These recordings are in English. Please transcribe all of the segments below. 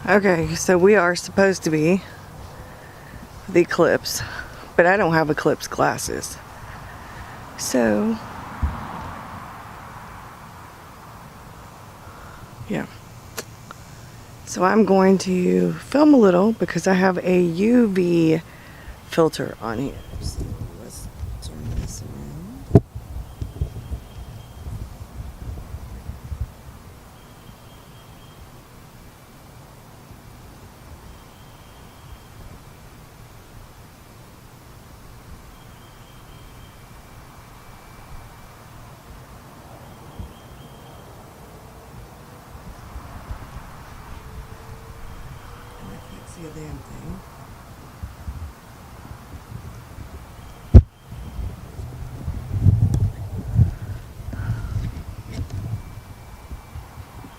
Okay, so we are supposed to be the Eclipse, but I don't have Eclipse glasses. So, yeah. So I'm going to film a little because I have a UV filter on here. So let's turn this around. See a damn thing.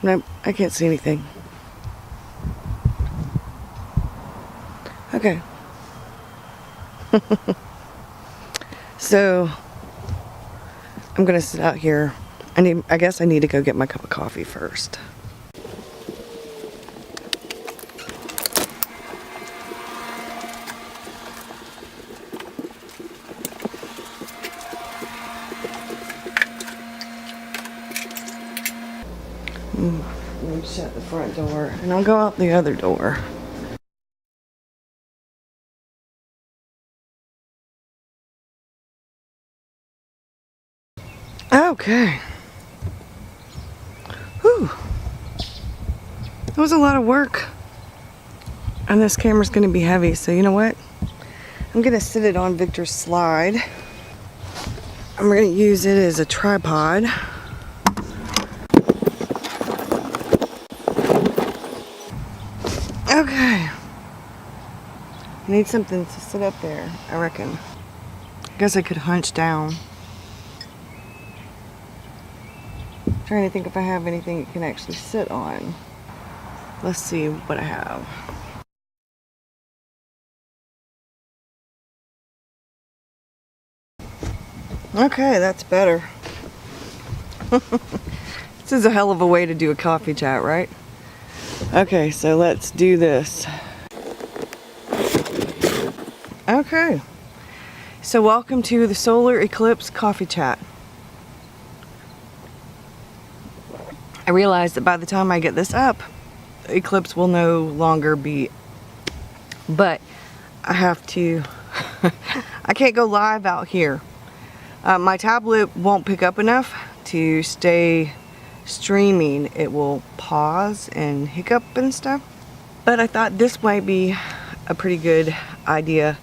Nope, I can't see anything. Okay. So I'm gonna sit out here. I guess I need to go get my cup of coffee first. Let me shut the front door and I'll go out the other door. Okay. Whew. That was a lot of work. And this camera's gonna be heavy, so you know what? I'm gonna sit it on Victor's slide. I'm gonna use it as a tripod. Okay. I need something to sit up there, I reckon. I guess I could hunch down. I'm trying to think if I have anything it can actually sit on. Let's see what I have. Okay, that's better. This is a hell of a way to do a coffee chat, right? Okay, so let's do this. Okay. So welcome to the Solar Eclipse Coffee Chat. I realize that by the time I get this up, Eclipse will no longer be, but I have to, I can't go live out here. My tablet won't pick up enough to stay streaming. It will pause and hiccup and stuff. But I thought this might be a pretty good idea.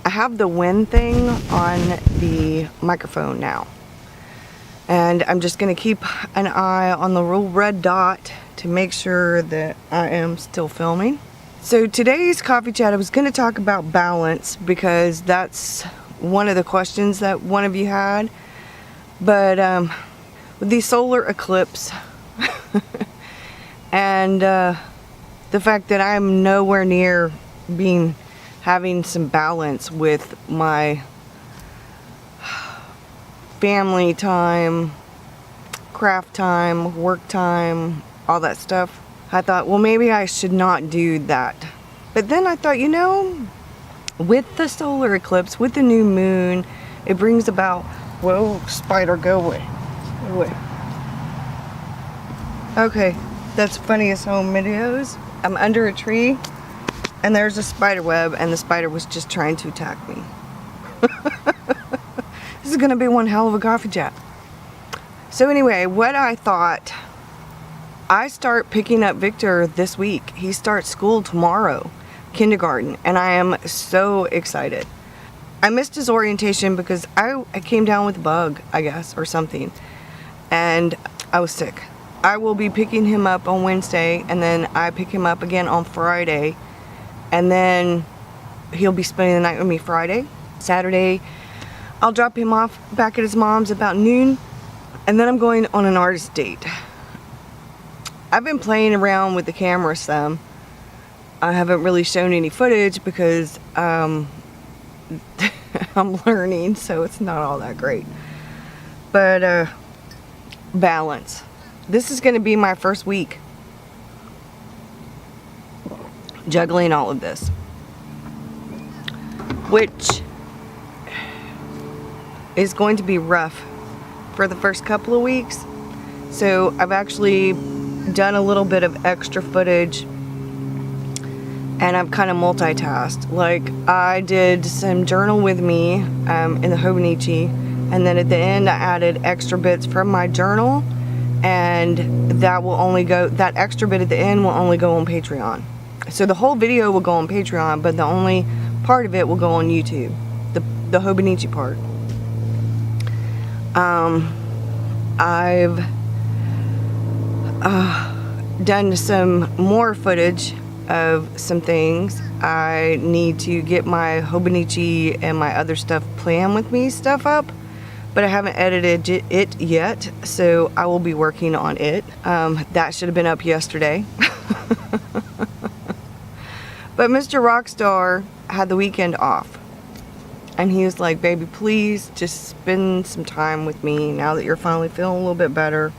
I have the wind thing on the microphone now. And I'm just gonna keep an eye on the little red dot to make sure that I am still filming. So today's coffee chat, I was gonna talk about balance because that's one of the questions that one of you had. But with the solar eclipse and the fact that I'm nowhere near having some balance with my family time, craft time, work time, all that stuff, I thought, well, maybe I should not do that. But then I thought, you know, with the solar eclipse, with the new moon, it brings about, whoa, spider, go away. Go away. Okay, that's Funniest Home Videos. I'm under a tree, and there's a spider web, and the spider was just trying to attack me. This is gonna be one hell of a coffee chat. So anyway, what I thought, I start picking up Victor this week. He starts school tomorrow, kindergarten, and I am so excited. I missed his orientation because I came down with a bug, I guess, or something, and I was sick. I will be picking him up on Wednesday, and then I pick him up again on Friday, and then he'll be spending the night with me Friday. Saturday, I'll drop him off back at his mom's about noon, and then I'm going on an artist date. I've been playing around with the camera some. I haven't really shown any footage because I'm learning, so it's not all that great. But balance. This is going to be my first week. juggling all of this, which is going to be rough for the first couple of weeks. So I've actually done a little bit of extra footage, and I've kind of multitasked. Like, I did some journal with me in the Hobonichi, and then at the end I added extra bits from my journal, and that extra bit at the end will only go on Patreon. So the whole video will go on Patreon, but the only part of it will go on YouTube, the Hobonichi part. I've done some more footage of some things. I need to get my Hobonichi and my other stuff Plan With Me stuff up, but I haven't edited it yet, so I will be working on it. That should have been up yesterday. But Mr. Rockstar had the weekend off, and he was like, baby, please just spend some time with me now that you're finally feeling a little bit better.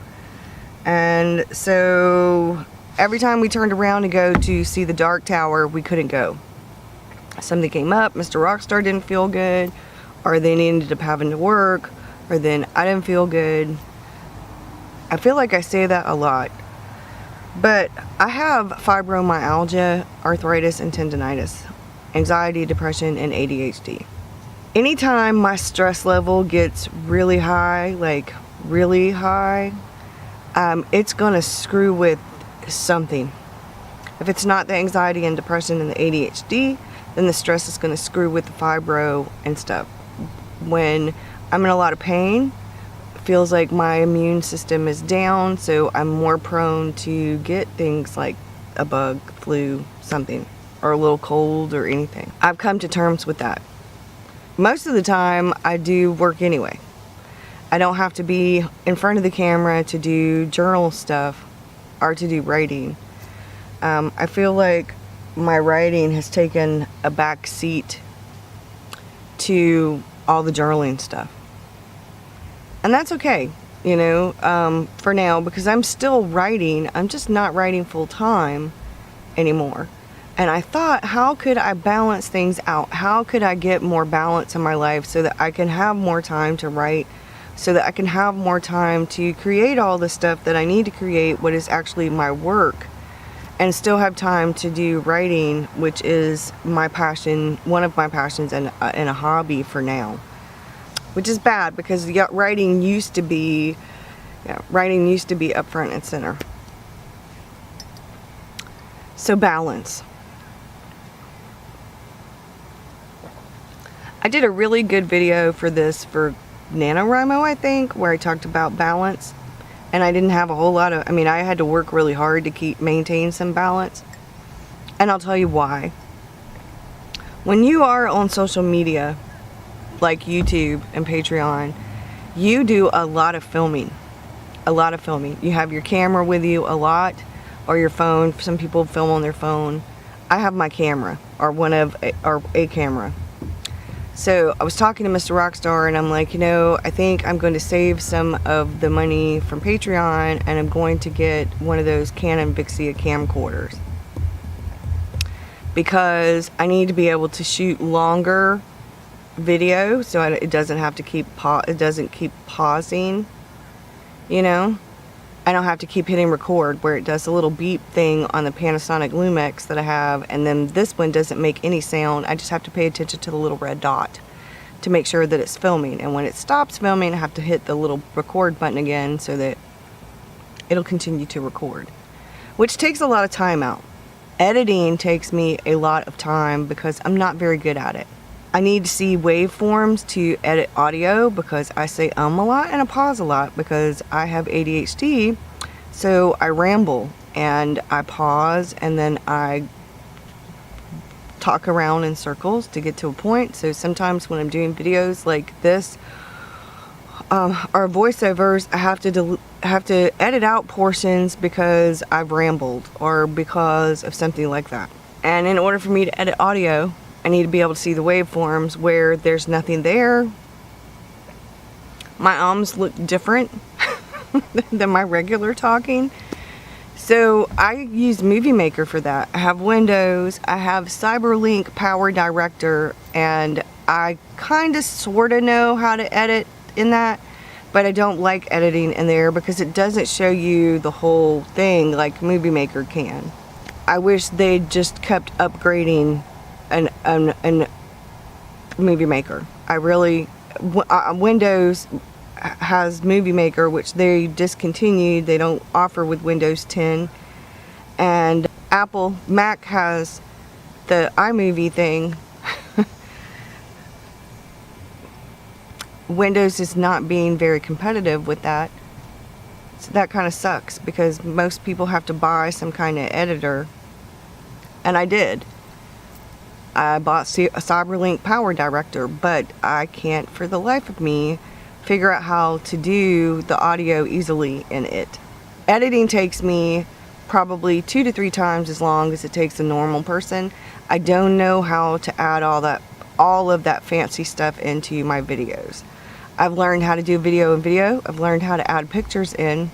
And so every time we turned around to go to see the Dark Tower, we couldn't go. Something came up, Mr. Rockstar didn't feel good, or they ended up having to work, or then I didn't feel good. I feel like I say that a lot, but I have fibromyalgia, arthritis, and tendonitis, anxiety, depression, and ADHD. Anytime my stress level gets really high, like really high, it's gonna screw with something. If it's not the anxiety and depression and the ADHD, then the stress is gonna screw with the fibro and stuff. When I'm in a lot of pain, it feels like my immune system is down, so I'm more prone to get things like a bug, flu, something, or a little cold or anything. I've come to terms with that. Most of the time, I do work anyway. I don't have to be in front of the camera to do journal stuff or to do writing. I feel like my writing has taken a back seat to all the journaling stuff. And that's okay, you know, for now, because I'm still writing. I'm just not writing full time anymore. And I thought, how could I balance things out? How could I get more balance in my life so that I can have more time to write, so that I can have more time to create all the stuff that I need to create, what is actually my work, and still have time to do writing, which is my passion, one of my passions, and a hobby for now. Which is bad, because writing used to be up front and center. So balance. I did a really good video for NaNoWriMo, I think, where I talked about balance, and I didn't have a whole lot of, I had to work really hard to maintain some balance, and I'll tell you why. When you are on social media, like YouTube and Patreon, you do a lot of filming. You have your camera with you a lot, or your phone. Some people film on their phone. I have my camera, or a camera. So I was talking to Mr. Rockstar, and I'm like, you know, I think I'm going to save some of the money from Patreon, and I'm going to get one of those Canon Vixia camcorders, because I need to be able to shoot longer video, so it doesn't have to keep pausing, you know. I don't have to keep hitting record, where it does a little beep thing on the Panasonic Lumix that I have, and then this one doesn't make any sound. I just have to pay attention to the little red dot to make sure that it's filming, and when it stops filming, I have to hit the little record button again so that it'll continue to record, which takes a lot of time out. Editing takes me a lot of time because I'm not very good at it. I need to see waveforms to edit audio, because I say a lot and I pause a lot because I have ADHD, so I ramble and I pause, and then I talk around in circles to get to a point. So sometimes when I'm doing videos like this, or voiceovers, I have to edit out portions because I've rambled, or because of something like that. And in order for me to edit audio, I need to be able to see the waveforms where there's nothing there. My ums look different than my regular talking. So I use Movie Maker for that. I have Windows, I have CyberLink Power Director, and I kind of sort of know how to edit in that, but I don't like editing in there because it doesn't show you the whole thing like Movie Maker can. I wish they'd just kept upgrading an Movie Maker. I really, Windows has Movie Maker, which they discontinued. They don't offer with Windows 10. And Mac has the iMovie thing. Windows is not being very competitive with that. So that kind of sucks because most people have to buy some kind of editor. And I did. I bought a CyberLink Power Director, but I can't for the life of me figure out how to do the audio easily in it. Editing takes me probably 2 to 3 times as long as it takes a normal person. I don't know how to add all of that fancy stuff into my videos. I've learned how to do video in video. I've learned how to add pictures in,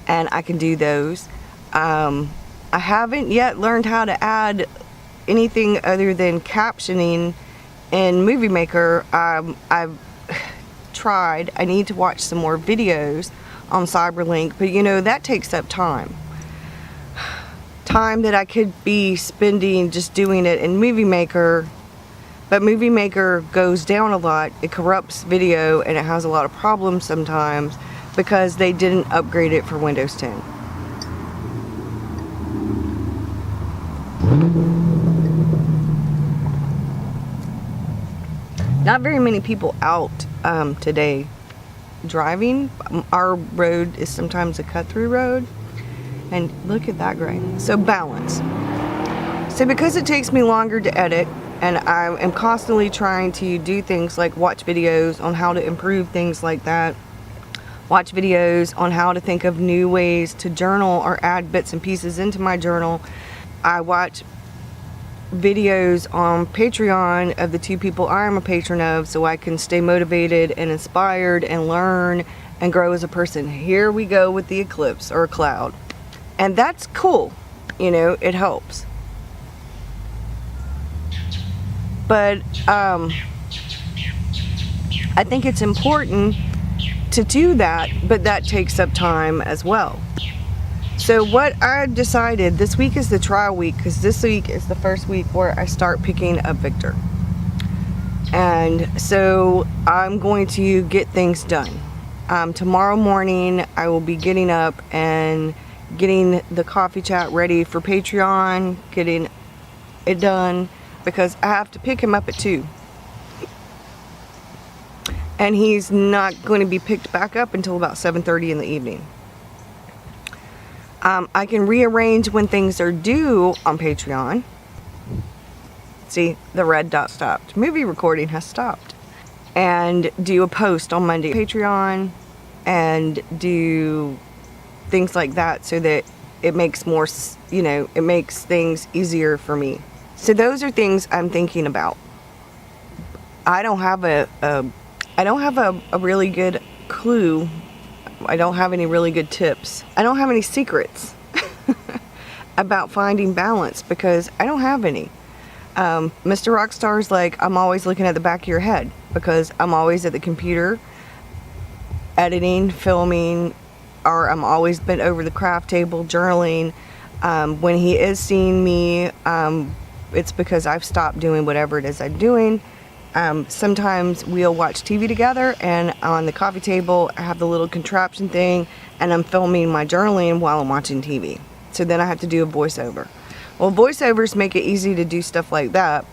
and I can do those. I haven't yet learned how to add anything other than captioning in Movie Maker. I've tried. I need to watch some more videos on CyberLink, but you know, that takes up time that I could be spending just doing it in Movie Maker. But Movie Maker goes down a lot. It corrupts video and it has a lot of problems sometimes because they didn't upgrade it for Windows 10. Not very many people out today driving. Our road is sometimes a cut-through road, and look at that grain. So balance. So because it takes me longer to edit, and I am constantly trying to do things like watch videos on how to improve things like that, watch videos on how to think of new ways to journal or add bits and pieces into my journal. I watch videos on Patreon of the 2 people I am a patron of so I can stay motivated and inspired and learn and grow as a person. Here we go with the Eclipse or cloud. And that's cool. You know, it helps. But I think it's important to do that, but that takes up time as well. So what I decided, this week is the trial week, because this week is the first week where I start picking up Victor. And so I'm going to get things done. Tomorrow morning I will be getting up and getting the coffee chat ready for Patreon, getting it done, because I have to pick him up at 2. And he's not going to be picked back up until about 7:30 in the evening. I can rearrange when things are due on Patreon. See, the red dot stopped. Movie recording has stopped. And do a post on Monday Patreon and do things like that so that it makes more, you know, it makes things easier for me. So those are things I'm thinking about. I don't have a really good clue. I don't have any really good tips. I don't have any secrets about finding balance because I don't have any. Mr. Rockstar's like, I'm always looking at the back of your head because I'm always at the computer editing, filming, or I'm always bent over the craft table journaling. When he is seeing me, it's because I've stopped doing whatever it is I'm doing. Sometimes we'll watch TV together, and on the coffee table I have the little contraption thing and I'm filming my journaling while I'm watching TV. So then I have to do a voiceover. Well, voiceovers make it easy to do stuff like that,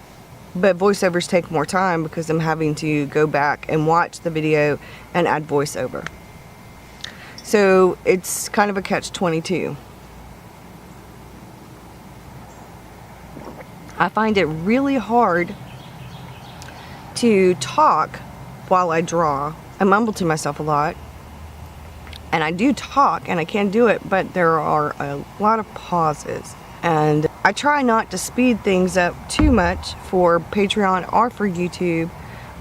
but voiceovers take more time because I'm having to go back and watch the video and add voiceover. So it's kind of a catch-22. I find it really hard to talk while I draw. I mumble to myself a lot, and I do talk and I can do it, but there are a lot of pauses, and I try not to speed things up too much for Patreon or for YouTube.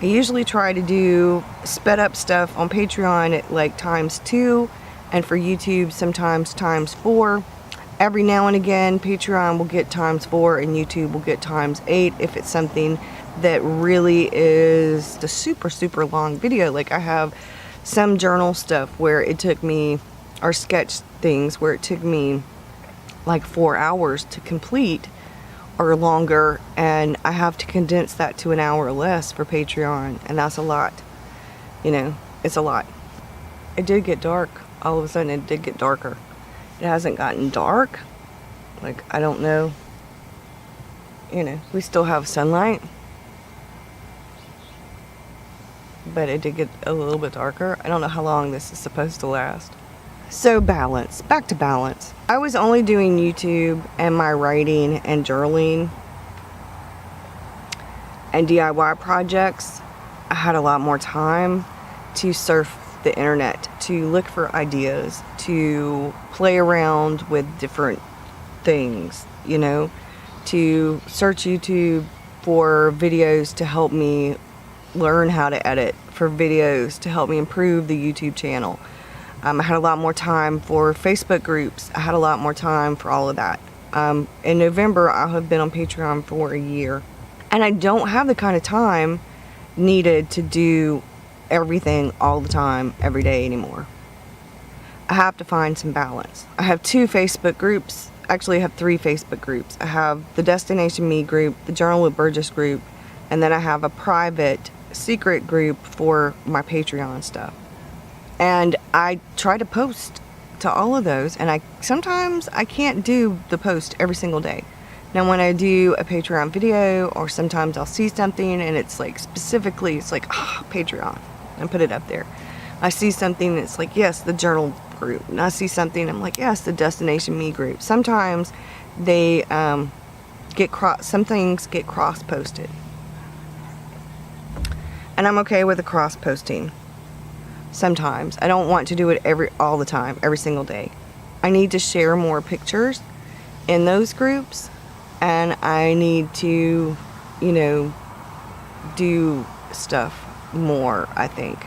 I usually try to do sped up stuff on Patreon at like ×2 And for YouTube, sometimes ×4. Every now and again, Patreon will get ×4 and YouTube will get ×8 if it's something that really is the super long video. Like I have some journal stuff where it took me, or sketch things where it took me like 4 hours to complete or longer, and I have to condense that to an hour or less for Patreon, and that's a lot. You know, it's a lot. It did get dark. All of a sudden it did get darker. It hasn't gotten dark. Like, I don't know. You know, we still have sunlight. But it did get a little bit darker. I don't know how long this is supposed to last. So balance, back to balance. I was only doing YouTube and my writing and journaling and DIY projects. I had a lot more time to surf the internet, to look for ideas, to play around with different things, you know, to search YouTube for videos to help me learn how to edit, for videos to help me improve the YouTube channel. I had a lot more time for Facebook groups. I had a lot more time for all of that. In November, I'll have been on Patreon for a year. And I don't have the kind of time needed to do everything all the time, every day anymore. I have to find some balance. I have 2 Facebook groups. Actually, I have 3 Facebook groups. I have the Destination Me group, the Journal with Burgess group, and then I have a private secret group for my Patreon stuff. And I try to post to all of those, and sometimes I can't do the post every single day. Now when I do a Patreon video, or sometimes I'll see something and it's like specifically, it's like, Patreon, and put it up there. I see something and it's like, yes, the journal group. And I see something, I'm like, yes, the Destination Me group. Sometimes they some things get cross-posted. And I'm okay with the cross-posting. Sometimes. I don't want to do it all the time, every single day. I need to share more pictures in those groups, and I need to, you know, do stuff more, I think.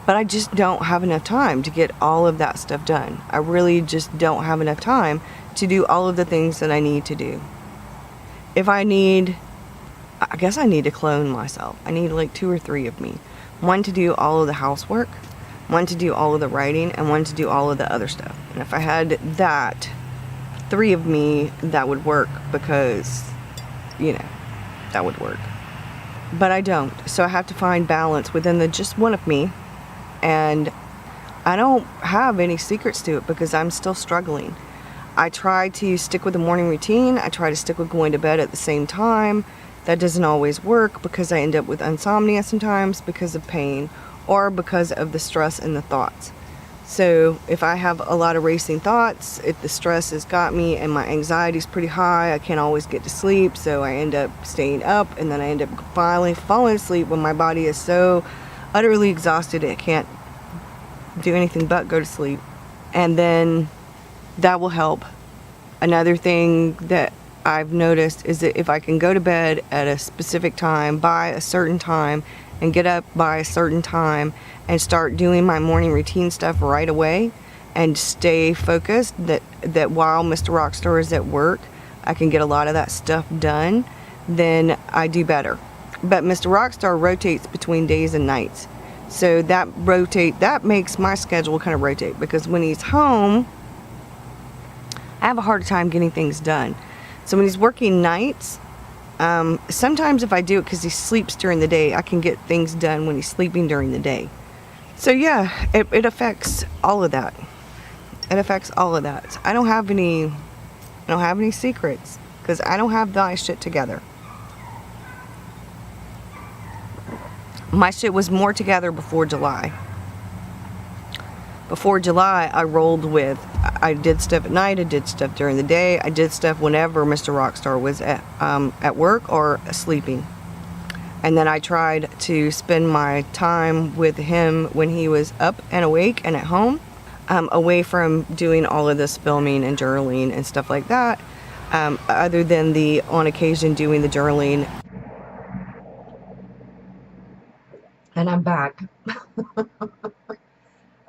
But I just don't have enough time to get all of that stuff done. I really just don't have enough time to do all of the things that I need to do. I guess I need to clone myself. I need like 2 or 3 of me. One to do all of the housework, one to do all of the writing, and one to do all of the other stuff. And if I had that, 3 of me, that would work, because, you know, that would work. But I don't. So I have to find balance within the just one of me. And I don't have any secrets to it because I'm still struggling. I try to stick with the morning routine. I try to stick with going to bed at the same time. That doesn't always work because I end up with insomnia sometimes because of pain or because of the stress and the thoughts. So if I have a lot of racing thoughts, if the stress has got me and my anxiety is pretty high, I can't always get to sleep, so I end up staying up, and then I end up finally falling asleep when my body is so utterly exhausted it can't do anything but go to sleep. And then that will help. Another thing that I've noticed is that if I can go to bed at a specific time, by a certain time, and get up by a certain time and start doing my morning routine stuff right away and stay focused, that while Mr. Rockstar is at work, I can get a lot of that stuff done, then I do better. But Mr. Rockstar rotates between days and nights. So that makes my schedule kind of rotate, because when he's home, I have a harder time getting things done. So when he's working nights, sometimes if I do it because he sleeps during the day, I can get things done when he's sleeping during the day. So yeah, it affects all of that. It affects all of that. I don't have any secrets because I don't have my shit together. My shit was more together before July. Before July, I did stuff at night, I did stuff during the day, I did stuff whenever Mr. Rockstar was at work or sleeping. And then I tried to spend my time with him when he was up and awake and at home, away from doing all of this filming and journaling and stuff like that, other than on occasion doing the journaling. And I'm back.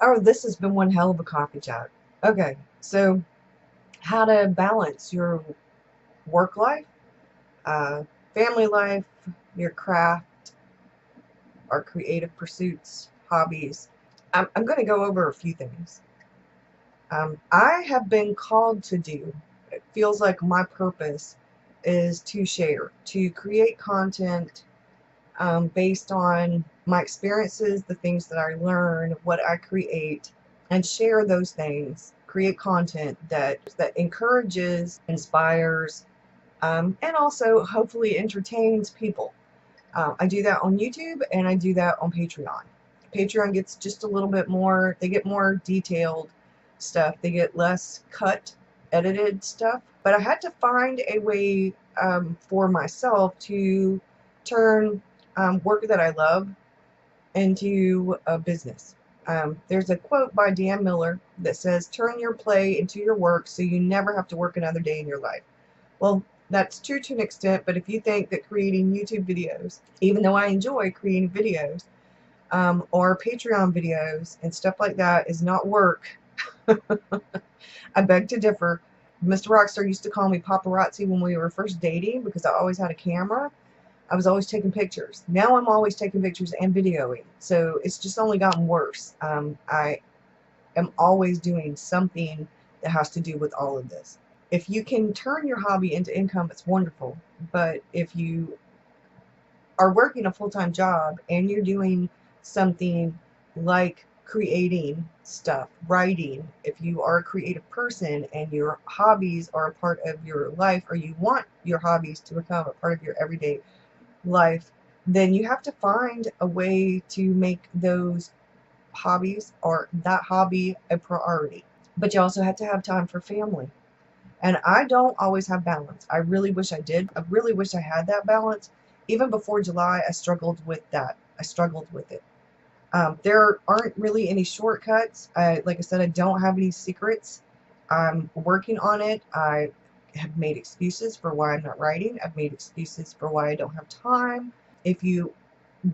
All Oh, this has been one hell of a coffee chat. Okay, so how to balance your work life, uh, family life, your craft, or creative pursuits, hobbies. I'm going to go over a few things. I have been called to do, it feels like my purpose is to share, to create content based on my experiences, the things that I learn, what I create, and share those things. Create content that encourages, inspires, and also hopefully entertains people. I do that on YouTube and I do that on Patreon. Patreon gets just a little bit more, they get more detailed stuff. They get less cut, edited stuff. But I had to find a way for myself to turn work that I love into a business. There's a quote by Dan Miller that says, "Turn your play into your work so you never have to work another day in your life." Well, that's true to an extent, but if you think that creating YouTube videos, even though I enjoy creating videos, or Patreon videos and stuff like that is not work, I beg to differ. Mr. Rockstar used to call me paparazzi when we were first dating because I always had a camera. I was always taking pictures. Now I'm always taking pictures and videoing. So it's just only gotten worse. I am always doing something that has to do with all of this. If you can turn your hobby into income, it's wonderful. But if you are working a full-time job and you're doing something like creating stuff, writing, if you are a creative person and your hobbies are a part of your life, or you want your hobbies to become a part of your everyday life, then you have to find a way to make those hobbies or that hobby a priority. But you also have to have time for family. And I don't always have balance. I really wish I did. I really wish I had that balance. Even before July, I struggled with that. I struggled with it. There aren't really any shortcuts. Like I said, I don't have any secrets. I'm working on it. I have made excuses for why I'm not writing. I've made excuses for why I don't have time. If you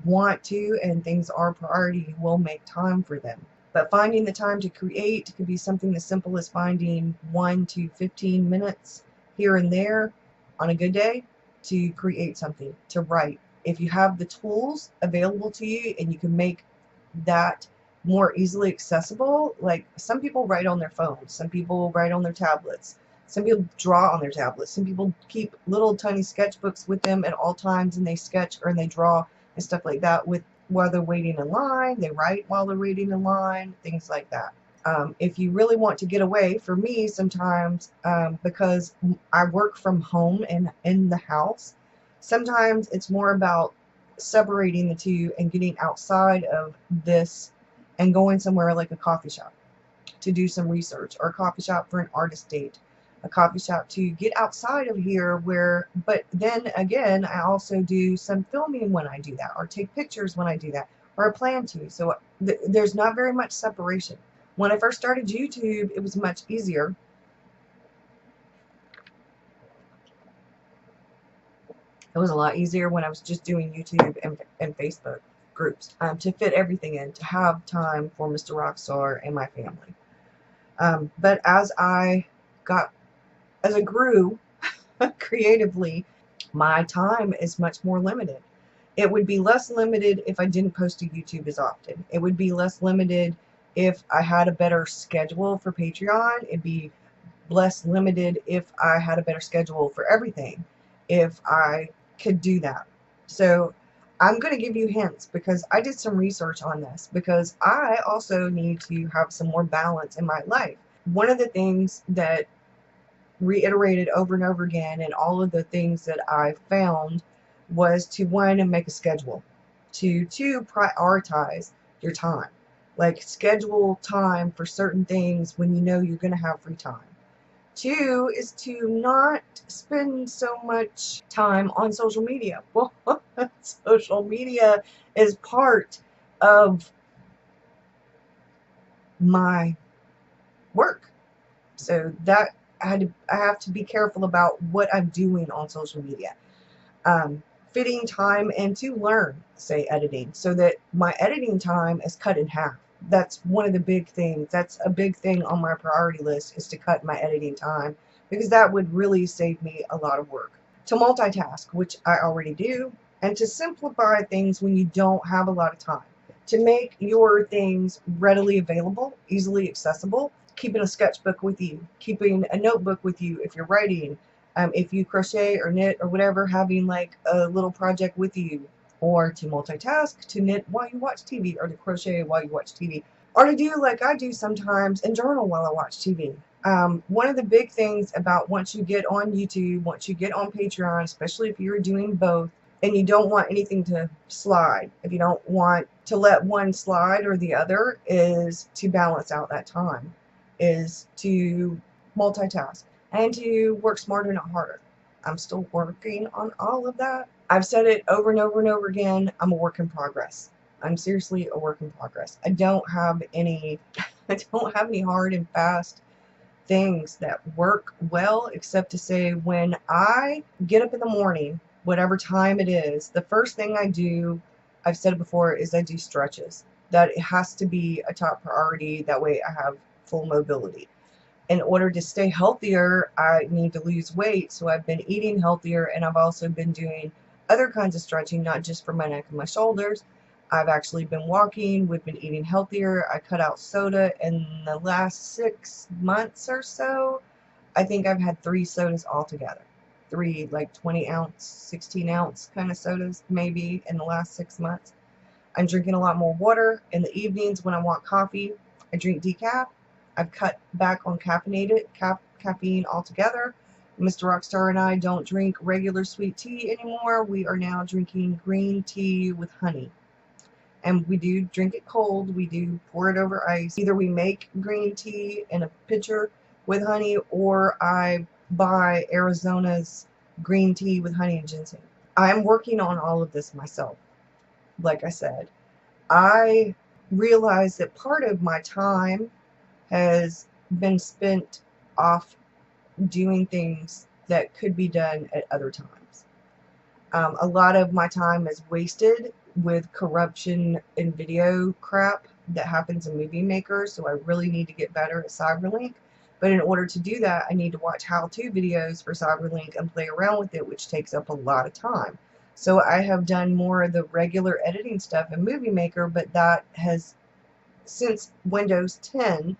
want to and things are a priority, you will make time for them. But finding the time to create could be something as simple as finding 1 to 15 minutes here and there on a good day to create something, to write. If you have the tools available to you and you can make that more easily accessible, like some people write on their phones, some people write on their tablets, some people draw on their tablets, some people keep little tiny sketchbooks with them at all times and they sketch or they draw and stuff like that with while they're waiting in line. They write while they're waiting in line, things like that. If you really want to get away, for me sometimes, because I work from home and in the house, sometimes it's more about separating the two and getting outside of this and going somewhere like a coffee shop to do some research, or a coffee shop for an artist date, a coffee shop to get outside of here but then again, I also do some filming when I do that, or take pictures when I do that, or I plan to. So there's not very much separation. When I first started YouTube, it was much easier. It was a lot easier when I was just doing YouTube and Facebook groups, to fit everything in, to have time for Mr. Rockstar and my family. But as I grew creatively, my time is much more limited. It would be less limited if I didn't post to YouTube as often. It would be less limited if I had a better schedule for Patreon. It'd be less limited if I had a better schedule for everything, if I could do that. So I'm going to give you hints because I did some research on this, because I also need to have some more balance in my life. One of the things that reiterated over and over again and all of the things that I found was to, one, make a schedule, to two, prioritize your time. Like, schedule time for certain things when you know you're going to have free time. Two is to not spend so much time on social media. Well, social media is part of my work. So that I have to be careful about what I'm doing on social media. Fitting time and to learn, say, editing, so that my editing time is cut in half. That's one of the big things. That's a big thing on my priority list, is to cut my editing time, because that would really save me a lot of work. To multitask, which I already do, and to simplify things when you don't have a lot of time. To make your things readily available, easily accessible, keeping a sketchbook with you, keeping a notebook with you if you're writing, if you crochet or knit or whatever, having like a little project with you, or to multitask, to knit while you watch TV, or to crochet while you watch TV, or to do like I do sometimes and journal while I watch TV. One of the big things about once you get on YouTube, once you get on Patreon, especially if you're doing both, and you don't want anything to slide, if you don't want to let one slide or the other, is to balance out that time, is to multitask and to work smarter, not harder. I'm still working on all of that. I've said it over and over and over again. I'm a work in progress. I'm seriously a work in progress. I don't have any hard and fast things that work well, except to say, when I get up in the morning, whatever time it is, the first thing I do, I've said it before, is I do stretches. That it has to be a top priority. That way I have full mobility. In order to stay healthier, I need to lose weight. So I've been eating healthier, and I've also been doing other kinds of stretching, not just for my neck and my shoulders. I've actually been walking. We've been eating healthier. I cut out soda in the last 6 months or so. I think I've had 3 sodas altogether. 3 like 20 ounce, 16 ounce kind of sodas maybe in the last 6 months. I'm drinking a lot more water. In the evenings when I want coffee, I drink decaf. I've cut back on caffeine altogether. Mr. Rockstar and I don't drink regular sweet tea anymore. We are now drinking green tea with honey. And we do drink it cold. We do pour it over ice. Either we make green tea in a pitcher with honey, or I buy Arizona's green tea with honey and ginseng. I'm working on all of this myself. Like I said, I realize that part of my time has been spent off doing things that could be done at other times. A lot of my time is wasted with corruption and video crap that happens in Movie Maker, so I really need to get better at Cyberlink. But in order to do that, I need to watch how-to videos for Cyberlink and play around with it, which takes up a lot of time. So I have done more of the regular editing stuff in Movie Maker, but that has, since Windows 10,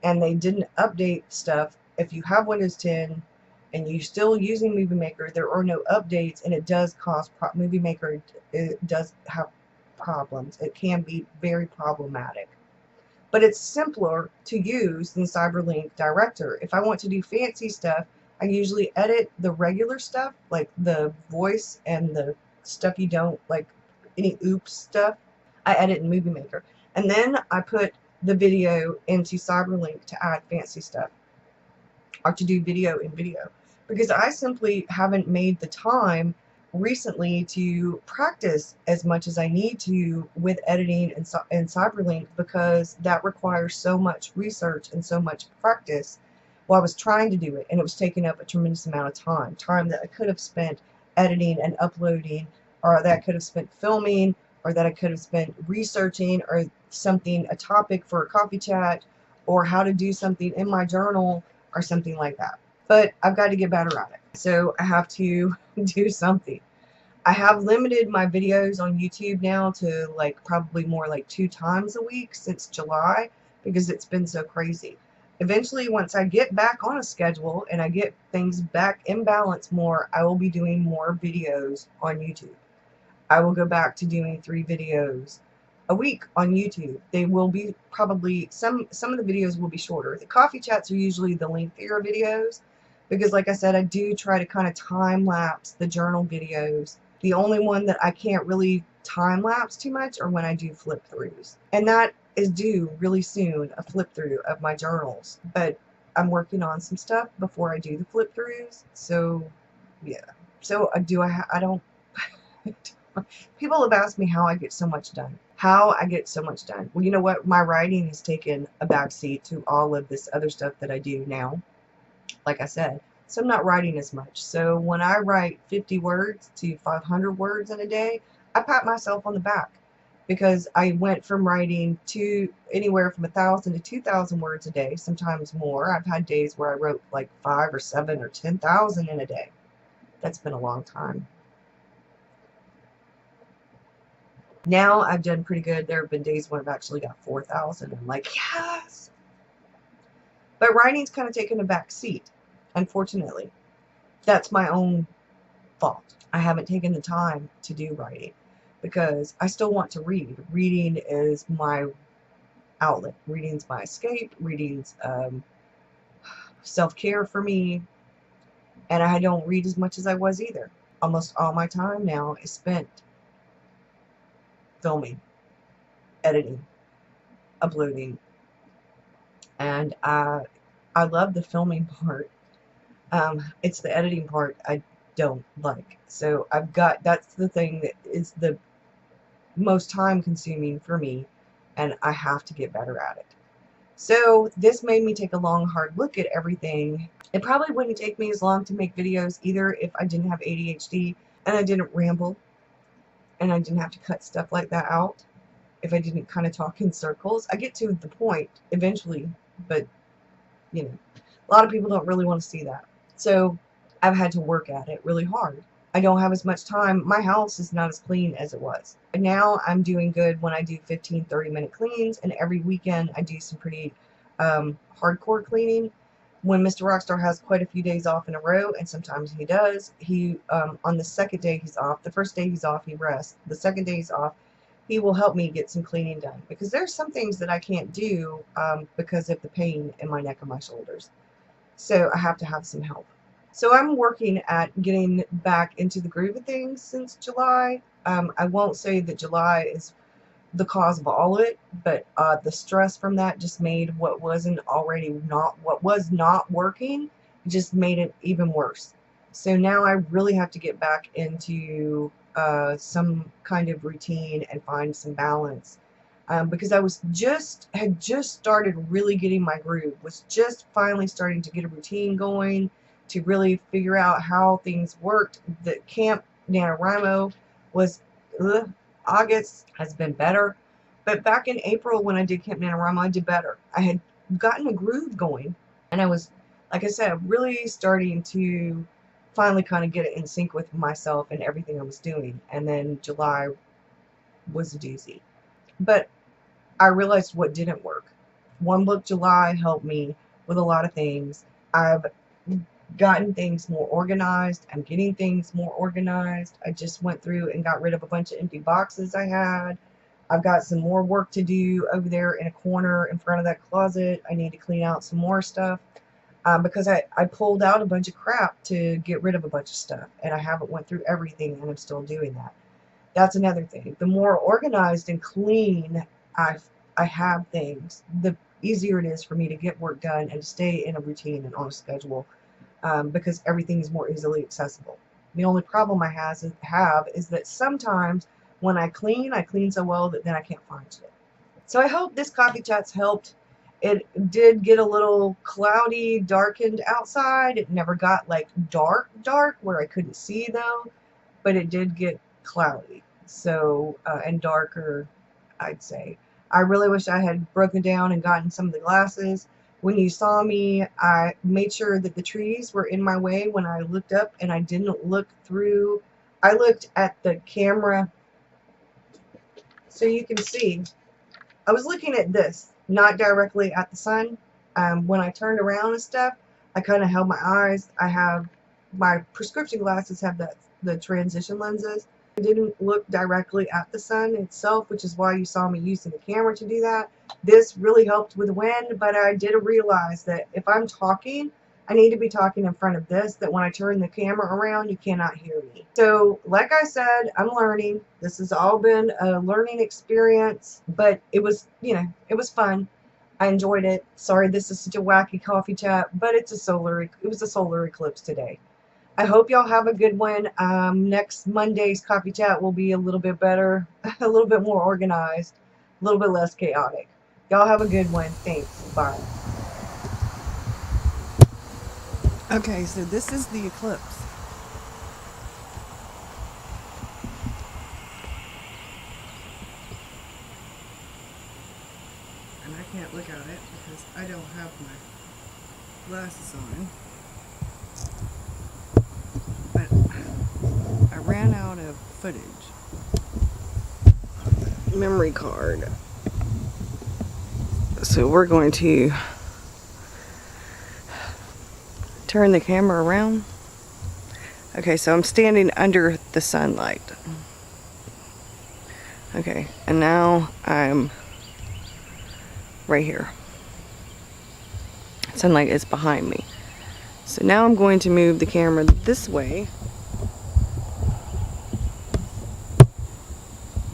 and they didn't update stuff. If you have Windows 10 and you're still using Movie Maker, there are no updates, and it does cause Movie Maker. It does have problems. It can be very problematic, but it's simpler to use than Cyberlink Director. If I want to do fancy stuff, I usually edit the regular stuff, like the voice and the stuff you don't like, any oops stuff. I edit in Movie Maker, and then I put the video into Cyberlink to add fancy stuff, or to do video in video, because I simply haven't made the time recently to practice as much as I need to with editing in Cyberlink, because that requires so much research and so much practice. Well, I was trying to do it, and it was taking up a tremendous amount of time that I could have spent editing and uploading, or that I could have spent filming, or that I could have spent researching, or something, a topic for a coffee chat, or how to do something in my journal, or something like that. But I've got to get better at it. So I have to do something. I have limited my videos on YouTube now to like probably more like 2 times a week since July, because it's been so crazy. Eventually, once I get back on a schedule and I get things back in balance more, I will be doing more videos on YouTube. I will go back to doing 3 videos a week on YouTube. They will be probably, some of the videos will be shorter. The coffee chats are usually the lengthier videos, because like I said, I do try to kind of time lapse the journal videos. The only one that I can't really time lapse too much are when I do flip throughs, and that is due really soon, a flip through of my journals. But I'm working on some stuff before I do the flip throughs. So yeah. So I don't people have asked me how I get so much done. How I get so much done. Well, you know what? My writing has taken a backseat to all of this other stuff that I do now. Like I said, so I'm not writing as much. So when I write 50 words to 500 words in a day, I pat myself on the back. because I went from writing to anywhere from 1,000 to 2,000 words a day, sometimes more. I've had days where I wrote like 5 or 7 or 10,000 in a day. That's been a long time. Now I've done pretty good. There have been days when I've actually got 4,000. I'm like, yes! But writing's kind of taken a back seat, unfortunately. That's my own fault. I haven't taken the time to do writing because I still want to read. Reading is my outlet. Reading's my escape. Reading's self-care for me. And I don't read as much as I was either. Almost all my time now is spent filming, editing, uploading. And I love the filming part. It's the editing part I don't like. So that's the thing that is the most time consuming for me, and I have to get better at it. So this made me take a long, hard look at everything. It probably wouldn't take me as long to make videos either if I didn't have ADHD and I didn't ramble and I didn't have to cut stuff like that out. If I didn't kind of talk in circles, I get to the point eventually, but you know, a lot of people don't really want to see that. So I've had to work at it really hard. I don't have as much time. My house is not as clean as it was. Now I'm doing good when I do 15, 30-minute cleans, and every weekend I do some pretty hardcore cleaning. When Mr. Rockstar has quite a few days off in a row, and sometimes he does, on the second day he's off, the first day he's off, he rests. The second day he's off, he will help me get some cleaning done. Because there's some things that I can't do because of the pain in my neck and my shoulders. So I have to have some help. So I'm working at getting back into the groove of things since July. I won't say that July is the cause of all of it, but the stress from that just made what was not working, just made it even worse. So now I really have to get back into some kind of routine and find some balance. Because I had just started really getting my groove, was just finally starting to get a routine going, to really figure out how things worked. The Camp NaNoWriMo was, August has been better, but back in April when I did Camp NaNoWriMo, I did better. I had gotten a groove going, and I was, like I said, really starting to finally kind of get it in sync with myself and everything I was doing. And then July was a doozy. But I realized what didn't work. One Book July helped me with a lot of things. I've gotten things more organized. I'm getting things more organized. I just went through and got rid of a bunch of empty boxes I had. I've got some more work to do over there in a corner in front of that closet. I need to clean out some more stuff because I pulled out a bunch of crap to get rid of a bunch of stuff, and I haven't went through everything, and I'm still doing that. That's another thing. The more organized and clean I have things, the easier it is for me to get work done and to stay in a routine and on a schedule because everything is more easily accessible. The only problem I have is that sometimes when I clean so well that then I can't find it. So I hope this coffee chat's helped. It did get a little cloudy, darkened outside. It never got like dark where I couldn't see though, but it did get cloudy. So, and darker, I'd say. I really wish I had broken down and gotten some of the glasses. When you saw me, I made sure that the trees were in my way when I looked up, and I didn't look through. I looked at the camera so you can see. I was looking at this, not directly at the sun. When I turned around and stuff, I kind of held my eyes. I have my prescription glasses have the transition lenses. I didn't look directly at the sun itself, which is why you saw me using the camera to do that. This really helped with the wind, but I did realize that if I'm talking, I need to be talking in front of this, that when I turn the camera around, you cannot hear me. So, like I said, I'm learning. This has all been a learning experience, but it was, it was fun. I enjoyed it. Sorry this is such a wacky coffee chat, but it was a solar eclipse today. I hope y'all have a good one. Next Monday's coffee chat will be a little bit better, a little bit more organized, a little bit less chaotic. Y'all have a good one. Thanks. Bye. Okay, so this is the eclipse. and I can't look at it because I don't have my glasses on. But I ran out of footage. Memory card. So we're going to turn the camera around. Okay, so I'm standing under the sunlight. Okay, and now I'm right here. Sunlight is behind me. So now I'm going to move the camera this way.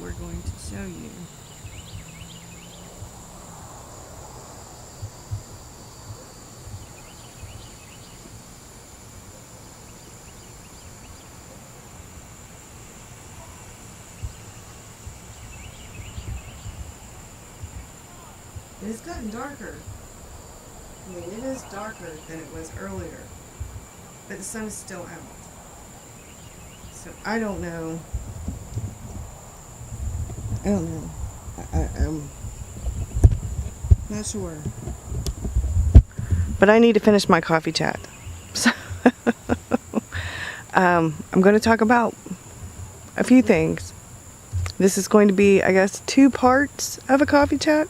We're going to show you. It's gotten darker. I mean, it is darker than it was earlier, but the sun is still out. So I don't know. I'm not sure. But I need to finish my coffee chat. So I'm going to talk about a few things. This is going to be, I guess, 2 parts of a coffee chat.